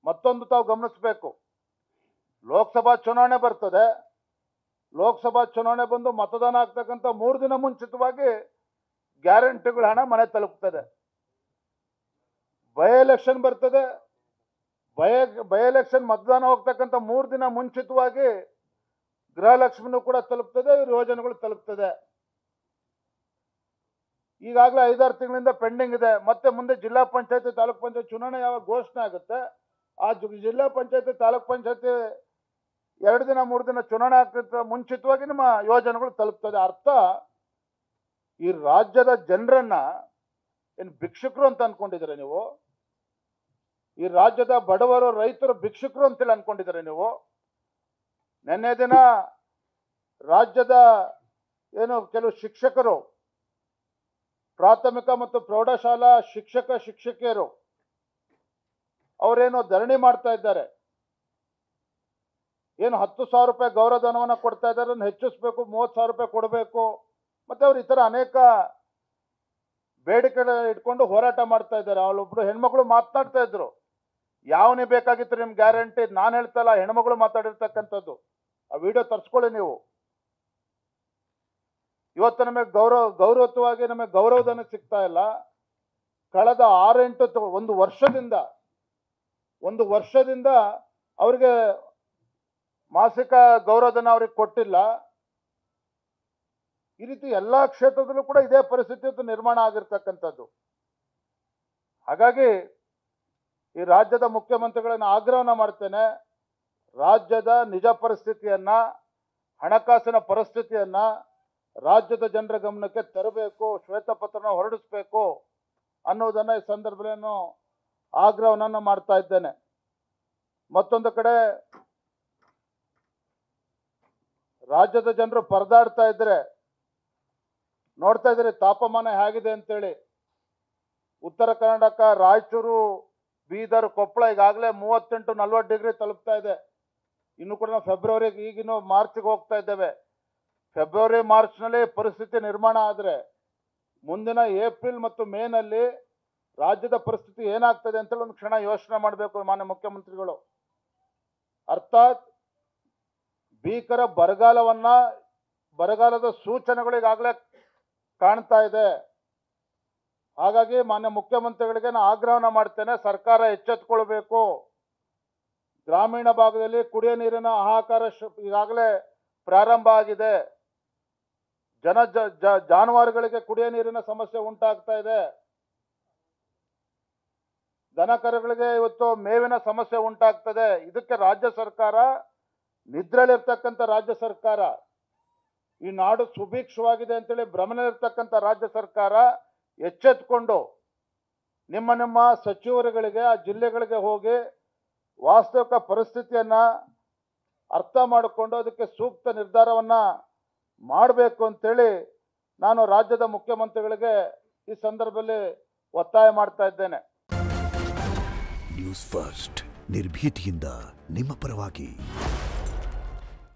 ಮತ್ತೊಂದು ತಾವು ಗಮನಿಸಬೇಕು, ಲೋಕಸಭಾ ಚುನಾವಣೆ ಬರ್ತದೆ. ಲೋಕಸಭಾ ಚುನಾವಣೆ ಬಂದು ಮತದಾನ ಆಗ್ತಕ್ಕಂಥ 3 ದಿನ ಮುಂಚಿತವಾಗಿ ಗ್ಯಾರಂಟಿಗಳ ಹಣ ಮನೆ ತಲುಪ್ತದೆ. ಬೈ ಎಲೆಕ್ಷನ್ ಬರ್ತದೆ. ಬೈ ಎಲೆಕ್ಷನ್ ಮತದಾನ ಹೋಗ್ತಕ್ಕಂಥ 3 ದಿನ ಮುಂಚಿತವಾಗಿ ಗೃಹಲಕ್ಷ್ಮಿನೂ ಕೂಡ ತಲುಪ್ತದೆ, ಯೋಜನೆಗಳು ತಲುಪ್ತದೆ. ಈಗಾಗಲೇ 5-6 ತಿಂಗಳಿಂದ ಪೆಂಡಿಂಗ್ ಇದೆ. ಮತ್ತೆ ಮುಂದೆ ಜಿಲ್ಲಾ ಪಂಚಾಯತಿ ತಾಲೂಕ್ ಪಂಚಾಯತ್ ಚುನಾವಣೆ ಯಾವಾಗ ಘೋಷಣೆ ಆಗುತ್ತೆ, ಆ ಜಿಲ್ಲಾ ಪಂಚಾಯತಿ ತಾಲೂಕ್ ಪಂಚಾಯತಿ 2 ದಿನ 3 ದಿನ ಚುನಾವಣೆ ಆಗ್ತಿದ್ದ ಮುಂಚಿತವಾಗಿ ನಮ್ಮ ಯೋಜನೆಗಳು ತಲುಪ್ತದೆ. ಅರ್ಥ, ಈ ರಾಜ್ಯದ ಜನರನ್ನ ಏನು ಭಿಕ್ಷುಕರು ಅಂತ ಅನ್ಕೊಂಡಿದ್ದೀರಾ ನೀವು? ಈ ರಾಜ್ಯದ ಬಡವರು ರೈತರು ಭಿಕ್ಷುಕರು ಅಂತೇಳಿ ಅನ್ಕೊಂಡಿದ್ದೀರಾ ನೀವು? ನಿನ್ನೆ ದಿನ ರಾಜ್ಯದ ಏನು ಕೆಲವು ಶಿಕ್ಷಕರು, ಪ್ರಾಥಮಿಕ ಮತ್ತು ಪ್ರೌಢಶಾಲಾ ಶಿಕ್ಷಕಿಯರು ಅವರೇನೋ ಧರಣಿ ಮಾಡ್ತಾ ಇದ್ದಾರೆ. ಏನು 10,000 ರೂಪಾಯಿ ಗೌರವಧನವನ್ನು ಕೊಡ್ತಾ ಇದ್ದಾರೆ, ಹೆಚ್ಚಿಸಬೇಕು, 30,000 ರೂಪಾಯಿ ಕೊಡಬೇಕು. ಮತ್ತೆ ಅವ್ರು ಈ ಥರ ಅನೇಕ ಬೇಡಿಕೆ ಇಟ್ಕೊಂಡು ಹೋರಾಟ ಮಾಡ್ತಾ ಇದ್ದಾರೆ. ಅವಳೊಬ್ರು ಹೆಣ್ಮಕ್ಳು ಮಾತನಾಡ್ತಾ ಇದ್ರು, ಯಾವನೇ ಬೇಕಾಗಿತ್ತು ನಿಮ್ ಗ್ಯಾರಂಟಿ? ನಾನು ಹೇಳ್ತಲ್ಲ, ಹೆಣ್ಮಕ್ಳು ಮಾತಾಡಿರ್ತಕ್ಕಂಥದ್ದು. ಆ ವಿಡಿಯೋ ತರಿಸ್ಕೊಳ್ಳಿ ನೀವು. ಇವತ್ತು ನಮಗೆ ಗೌರವಯುತವಾಗಿ ನಮಗೆ ಗೌರವಧನ ಸಿಗ್ತಾ ಇಲ್ಲ. ಕಳೆದ 6-8 ಒಂದು ವರ್ಷದಿಂದ ಅವ್ರಿಗೆ ಮಾಸಿಕ ಗೌರವಧನ ಅವ್ರಿಗೆ ಕೊಟ್ಟಿಲ್ಲ. ಈ ರೀತಿ ಎಲ್ಲಾ ಕ್ಷೇತ್ರದಲ್ಲೂ ಕೂಡ ಇದೇ ಪರಿಸ್ಥಿತಿ ನಿರ್ಮಾಣ ಆಗಿರ್ತಕ್ಕಂಥದ್ದು. ಹಾಗಾಗಿ ಈ ರಾಜ್ಯದ ಮುಖ್ಯಮಂತ್ರಿಗಳನ್ನ ಆಗ್ರಹನ ಮಾಡ್ತೇನೆ, ರಾಜ್ಯದ ನಿಜ ಪರಿಸ್ಥಿತಿಯನ್ನ, ಹಣಕಾಸಿನ ಪರಿಸ್ಥಿತಿಯನ್ನ ರಾಜ್ಯದ ಜನರ ಗಮನಕ್ಕೆ ತರಬೇಕು, ಶ್ವೇತಪತ್ರನ ಹೊರಡಿಸಬೇಕು ಅನ್ನೋದನ್ನ ಈ ಸಂದರ್ಭದಲ್ಲಿ ಆಗ್ರಹವನ್ನು ಮಾಡ್ತಾ ಇದ್ದೇನೆ. ಮತ್ತೊಂದು ಕಡೆ ರಾಜ್ಯದ ಜನರು ಪರದಾಡ್ತಾ ಇದ್ರೆ ನೋಡ್ತಾ ಇದ್ರೆ ತಾಪಮಾನ ಹೇಗಿದೆ ಅಂತೇಳಿ. ಉತ್ತರ ಕರ್ನಾಟಕ, ರಾಯಚೂರು, ಬೀದರ್, ಕೊಪ್ಪಳ ಈಗಾಗಲೇ 38-40 ಡಿಗ್ರಿ ತಲುಪ್ತಾ ಇದೆ. ಇನ್ನು ಕೂಡ ನಾವು ಫೆಬ್ರವರಿಗೆ, ಈಗಿನ ಮಾರ್ಚ್ಗೆ ಹೋಗ್ತಾ ಇದ್ದೇವೆ. ಫೆಬ್ರವರಿ ಮಾರ್ಚ್ನಲ್ಲಿ ಪರಿಸ್ಥಿತಿ ನಿರ್ಮಾಣ ಆದರೆ ಮುಂದಿನ ಏಪ್ರಿಲ್ ಮತ್ತು ಮೇನಲ್ಲಿ ರಾಜ್ಯದ ಪರಿಸ್ಥಿತಿ ಏನಾಗ್ತದೆ ಅಂತೇಳಿ ಒಂದು ಕ್ಷಣ ಯೋಚನೆ ಮಾಡಬೇಕು ಮಾನ್ಯ ಮುಖ್ಯಮಂತ್ರಿಗಳು. ಅರ್ಥಾತ್ ಭೀಕರ ಬರಗಾಲದ ಸೂಚನೆಗಳು ಈಗಾಗಲೇ ಕಾಣ್ತಾ ಇದೆ. ಹಾಗಾಗಿ ಮಾನ್ಯ ಮುಖ್ಯಮಂತ್ರಿಗಳಿಗೆ ನಾನು ಆಗ್ರಹನ ಮಾಡ್ತೇನೆ, ಸರ್ಕಾರ ಎಚ್ಚೆತ್ತುಕೊಳ್ಬೇಕು. ಗ್ರಾಮೀಣ ಭಾಗದಲ್ಲಿ ಕುಡಿಯೋ ನೀರಿನ ಹಾಹಾಕಾರ ಈಗಾಗಲೇ ಪ್ರಾರಂಭ ಆಗಿದೆ. ಜಾನುವಾರುಗಳಿಗೆ ಕುಡಿಯೋ ನೀರಿನ ಸಮಸ್ಯೆ ಉಂಟಾಗ್ತಾ ಇದೆ. ದನ ಕರುಗಳಿಗೆ ಇವತ್ತು ಮೇವಿನ ಸಮಸ್ಯೆ ಉಂಟಾಗ್ತದೆ. ಇದಕ್ಕೆ ರಾಜ್ಯ ಸರ್ಕಾರ, ನಿದ್ರೆಯಲ್ಲಿರ್ತಕ್ಕಂಥ ರಾಜ್ಯ ಸರ್ಕಾರ, ಈ ನಾಡು ಸುಭಿಕ್ಷವಾಗಿದೆ ಅಂತೇಳಿ ಭ್ರಮಣೆಯಲ್ಲಿರ್ತಕ್ಕಂಥ ರಾಜ್ಯ ಸರ್ಕಾರ ಎಚ್ಚೆತ್ತುಕೊಂಡು ನಿಮ್ಮ ಸಚಿವರುಗಳಿಗೆ, ಆ ಜಿಲ್ಲೆಗಳಿಗೆ ಹೋಗಿ ವಾಸ್ತವಿಕ ಪರಿಸ್ಥಿತಿಯನ್ನ ಅರ್ಥ ಮಾಡಿಕೊಂಡು ಅದಕ್ಕೆ ಸೂಕ್ತ ನಿರ್ಧಾರವನ್ನ ಮಾಡಬೇಕು ಅಂತೇಳಿ ನಾನು ರಾಜ್ಯದ ಮುಖ್ಯಮಂತ್ರಿಗಳಿಗೆ ಈ ಸಂದರ್ಭದಲ್ಲಿ ಒತ್ತಾಯ ಮಾಡ್ತಾ ಇದ್ದೇನೆ. ನ್ಯೂಸ್ ಫಸ್ಟ್, ನಿರ್ಭೀತಿಯಿಂದ ನಿಮ್ಮ ಪರವಾಗಿ.